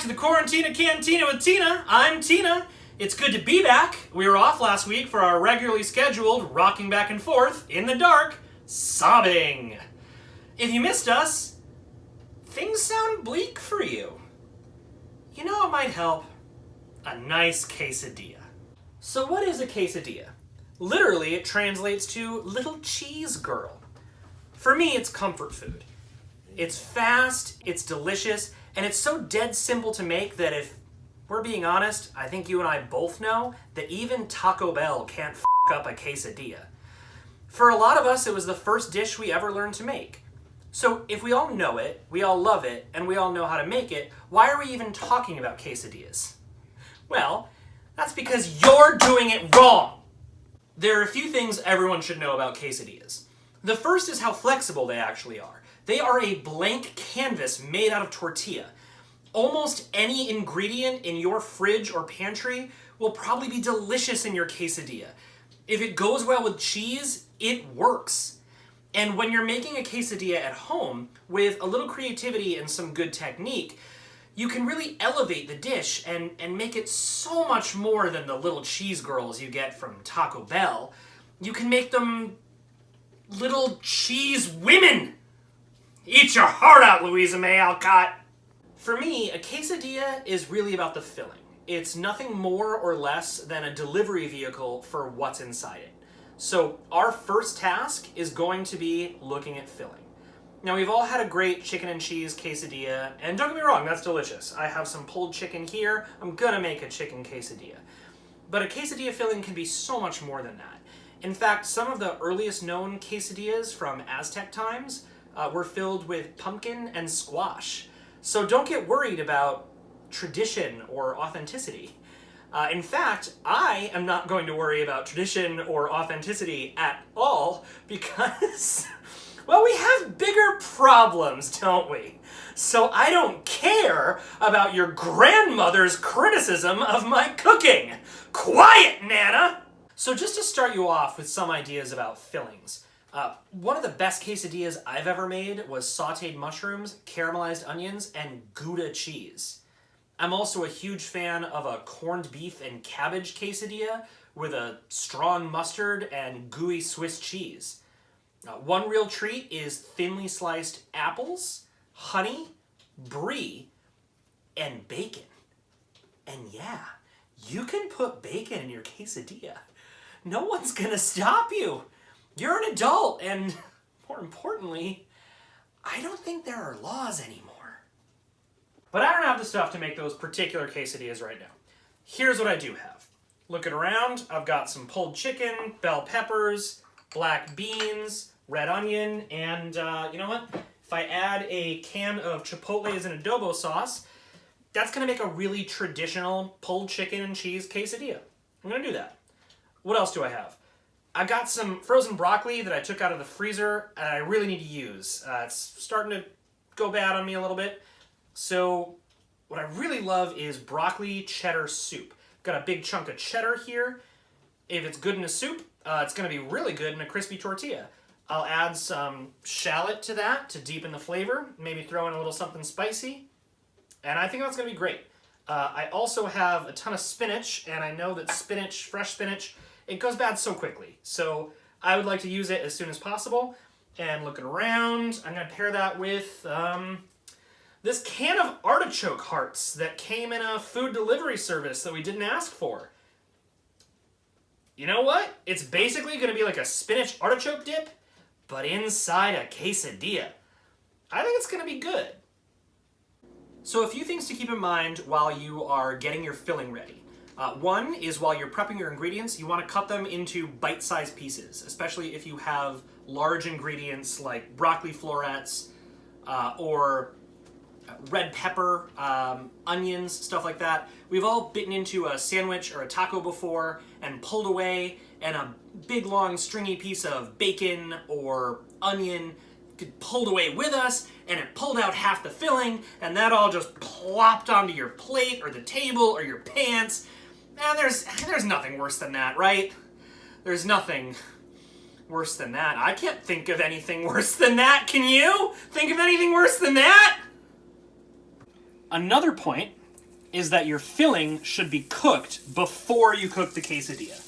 to the Quarantina Cantina with Tina. I'm Tina. It's good to be back. We were off last week for our regularly scheduled rocking back and forth in the dark, sobbing. If you missed us, things sound bleak for you. You know what might help? A nice quesadilla. So what is a quesadilla? Literally, it translates to little cheese girl. For me, it's comfort food. It's fast, it's delicious, and it's so dead simple to make that if we're being honest, I think you and I both know that even Taco Bell can't f*** up a quesadilla. For a lot of us, it was the first dish we ever learned to make. So if we all know it, we all love it, and we all know how to make it, why are we even talking about quesadillas? Well, that's because you're doing it wrong! There are a few things everyone should know about quesadillas. The first is how flexible they actually are. They are a blank canvas made out of tortilla. Almost any ingredient in your fridge or pantry will probably be delicious in your quesadilla. If it goes well with cheese, it works. And when you're making a quesadilla at home, with a little creativity and some good technique, you can really elevate the dish and make it so much more than the little cheese girls you get from Taco Bell. You can make them little cheese women! Eat your heart out, Louisa May Alcott! For me, a quesadilla is really about the filling. It's nothing more or less than a delivery vehicle for what's inside it. So our first task is going to be looking at filling. Now, we've all had a great chicken and cheese quesadilla, and don't get me wrong, that's delicious. I have some pulled chicken here. I'm gonna make a chicken quesadilla. But a quesadilla filling can be so much more than that. In fact, some of the earliest known quesadillas from Aztec times were filled with pumpkin and squash. So don't get worried about tradition or authenticity. In fact, I am not going to worry about tradition or authenticity at all because, well, we have bigger problems, don't we? So I don't care about your grandmother's criticism of my cooking. Quiet, Nana! So just to start you off with some ideas about fillings. One of the best quesadillas I've ever made was sauteed mushrooms, caramelized onions, and Gouda cheese. I'm also a huge fan of a corned beef and cabbage quesadilla with a strong mustard and gooey Swiss cheese. One real treat is thinly sliced apples, honey, brie, and bacon. And yeah, you can put bacon in your quesadilla. No one's gonna stop you. You're an adult, and more importantly, I don't think there are laws anymore. But I don't have the stuff to make those particular quesadillas right now. Here's what I do have. Looking around, I've got some pulled chicken, bell peppers, black beans, red onion, and you know what? If I add a can of chipotles and adobo sauce, that's gonna make a really traditional pulled chicken and cheese quesadilla. I'm gonna do that. What else do I have? I got some frozen broccoli that I took out of the freezer and I really need to use. It's starting to go bad on me a little bit. So what I really love is broccoli cheddar soup. Got a big chunk of cheddar here. If it's good in a soup, it's gonna be really good in a crispy tortilla. I'll add some shallot to that to deepen the flavor, maybe throw in a little something spicy, and I think that's gonna be great. I also have a ton of spinach, and I know that spinach, fresh spinach, it goes bad so quickly. So I would like to use it as soon as possible. And looking around, I'm gonna pair that with this can of artichoke hearts that came in a food delivery service that we didn't ask for. You know what? It's basically gonna be like a spinach artichoke dip, but inside a quesadilla. I think it's gonna be good. So a few things to keep in mind while you are getting your filling ready. One is while you're prepping your ingredients, you want to cut them into bite-sized pieces, especially if you have large ingredients like broccoli florets or red pepper, onions, stuff like that. We've all bitten into a sandwich or a taco before and pulled away, and a big, long, stringy piece of bacon or onion pulled away with us, and it pulled out half the filling, and that all just plopped onto your plate or the table or your pants. And there's nothing worse than that, right? There's nothing worse than that. I can't think of anything worse than that. Can you think of anything worse than that? Another point is that your filling should be cooked before you cook the quesadilla.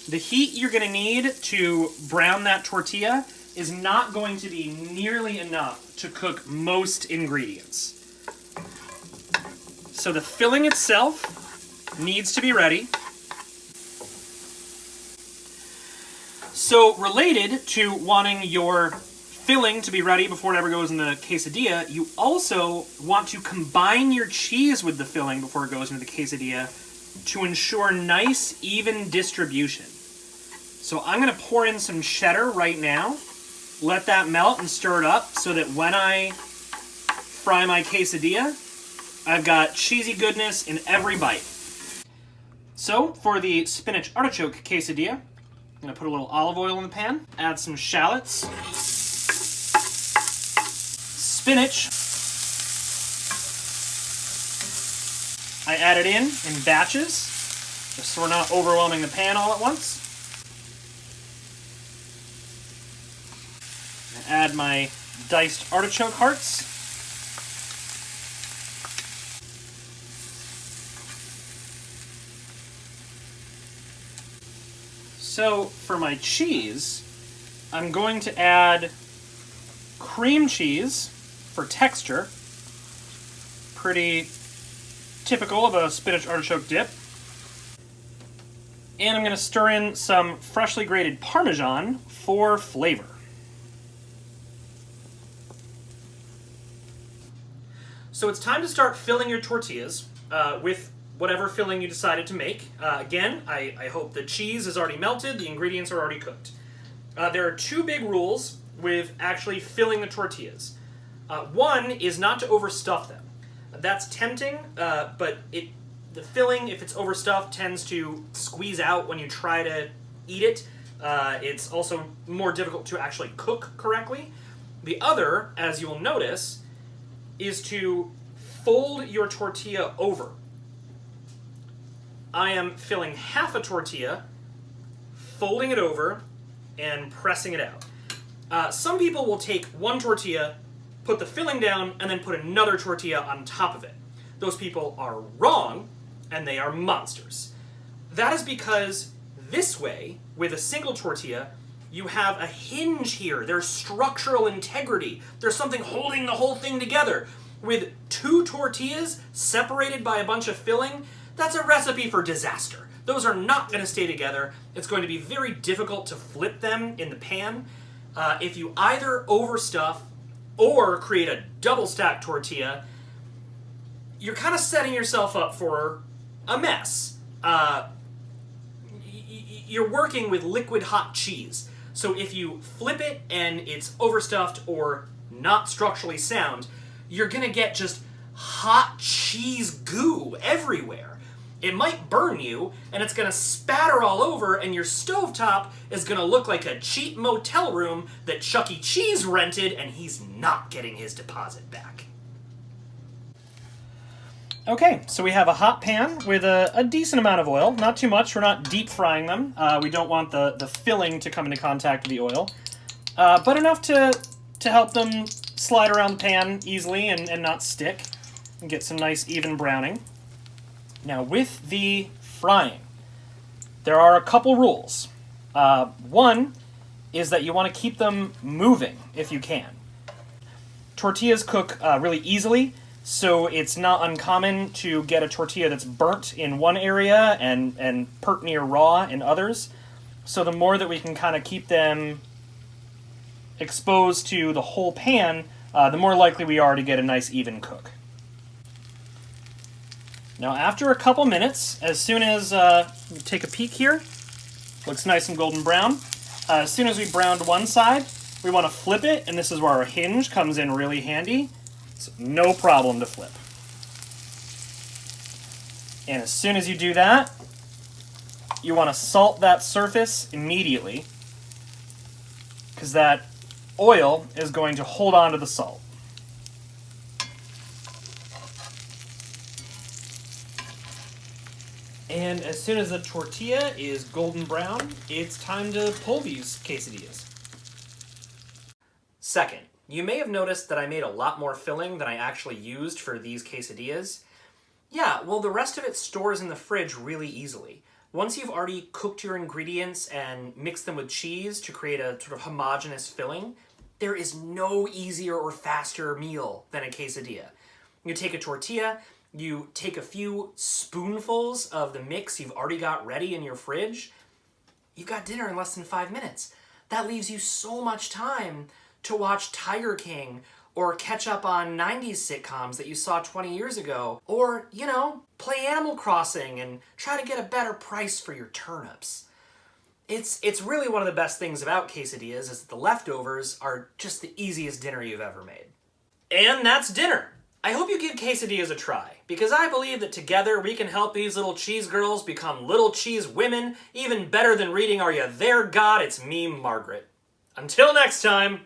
The heat you're going to need to brown that tortilla is not going to be nearly enough to cook most ingredients. So the filling itself needs to be ready. So related to wanting your filling to be ready before it ever goes in the quesadilla, you also want to combine your cheese with the filling before it goes into the quesadilla to ensure nice, even distribution. So I'm going to pour in some cheddar right now, let that melt and stir it up so that when I fry my quesadilla, I've got cheesy goodness in every bite. So for the spinach artichoke quesadilla, I'm going to put a little olive oil in the pan, add some shallots, spinach. I add it in batches, just so we're not overwhelming the pan all at once. I add my diced artichoke hearts. So for my cheese, I'm going to add cream cheese for texture. Pretty typical of a spinach artichoke dip. And I'm going to stir in some freshly grated Parmesan for flavor. So it's time to start filling your tortillas with whatever filling you decided to make. Again, I hope the cheese is already melted, the ingredients are already cooked. There are two big rules with actually filling the tortillas. One is not to overstuff them. That's tempting, but the filling, if it's overstuffed, tends to squeeze out when you try to eat it. It's also more difficult to actually cook correctly. The other, as you will notice, is to fold your tortilla over. I am filling half a tortilla, folding it over, and pressing it out. Some people will take one tortilla, put the filling down, and then put another tortilla on top of it. Those people are wrong, and they are monsters. That is because this way, with a single tortilla, you have a hinge here. There's structural integrity. There's something holding the whole thing together. With two tortillas separated by a bunch of filling, that's a recipe for disaster. Those are not going to stay together. It's going to be very difficult to flip them in the pan. If you either overstuff or create a double stack tortilla, you're kind of setting yourself up for a mess. You're working with liquid hot cheese. So if you flip it and it's overstuffed or not structurally sound, you're going to get just hot cheese goo everywhere. It might burn you, and it's going to spatter all over, and your stovetop is going to look like a cheap motel room that Chuck E. Cheese rented, and he's not getting his deposit back. Okay, so we have a hot pan with a decent amount of oil. Not too much. We're not deep frying them. We don't want the filling to come into contact with the oil. But enough to help them slide around the pan easily and not stick, and get some nice even browning. Now with the frying, there are a couple rules. One is that you want to keep them moving if you can. Tortillas cook really easily, so it's not uncommon to get a tortilla that's burnt in one area and pert near raw in others. So the more that we can kind of keep them exposed to the whole pan, the more likely we are to get a nice even cook. Now after a couple minutes, as soon as, take a peek here, looks nice and golden brown. As soon as we browned one side, we want to flip it, and this is where our hinge comes in really handy. It's no problem to flip. And as soon as you do that, you want to salt that surface immediately, because that oil is going to hold on to the salt. And as soon as the tortilla is golden brown, it's time to pull these quesadillas. Second, you may have noticed that I made a lot more filling than I actually used for these quesadillas. Yeah, well, the rest of it stores in the fridge really easily. Once you've already cooked your ingredients and mixed them with cheese to create a sort of homogeneous filling, there is no easier or faster meal than a quesadilla. You take a tortilla, you take a few spoonfuls of the mix you've already got ready in your fridge, you've got dinner in less than 5 minutes. That leaves you so much time to watch Tiger King or catch up on 90s sitcoms that you saw 20 years ago, or, play Animal Crossing and try to get a better price for your turnips. It's really one of the best things about quesadillas is that the leftovers are just the easiest dinner you've ever made. And that's dinner. I hope you give quesadillas a try, because I believe that together we can help these little cheese girls become little cheese women, even better than reading Are You There, God? It's Me, Margaret. Until next time.